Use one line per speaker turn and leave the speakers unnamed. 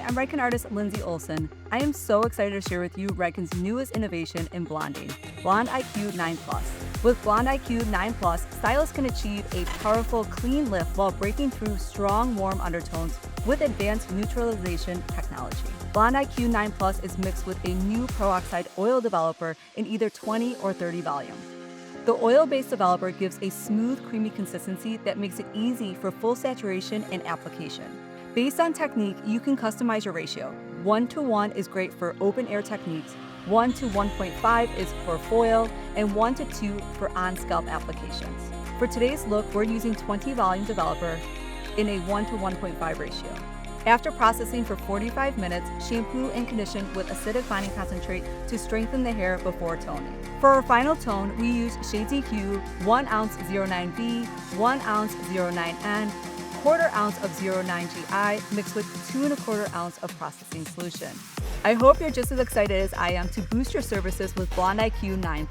I'm Redken Artist Lindsey Olson. I am so excited to share with you Redken's newest innovation in blonding, Blonde IQ 9+. With Blonde IQ 9+, stylists can achieve a powerful, clean lift while breaking through strong, warm undertones with advanced neutralization technology. Blonde IQ 9+ is mixed with a new Pro-Oxide Oil Developer in either 20 or 30 volume. The oil-based developer gives a smooth, creamy consistency that makes it easy for full saturation and application. Based on technique, you can customize your ratio. 1:1 is great for open-air techniques, 1:1.5 is for foil, and 1:2 for on-scalp applications. For today's look, we're using 20 volume developer in a 1:1.5 ratio. After processing for 45 minutes, shampoo and condition with acidic binding concentrate to strengthen the hair before toning. For our final tone, we use Shades EQ, 1 ounce 09B, 1 ounce 09N, 1/4 ounce of 09GI mixed with 2 1/4 ounce of processing solution. I hope you're just as excited as I am to boost your services with Blonde IQ 9+.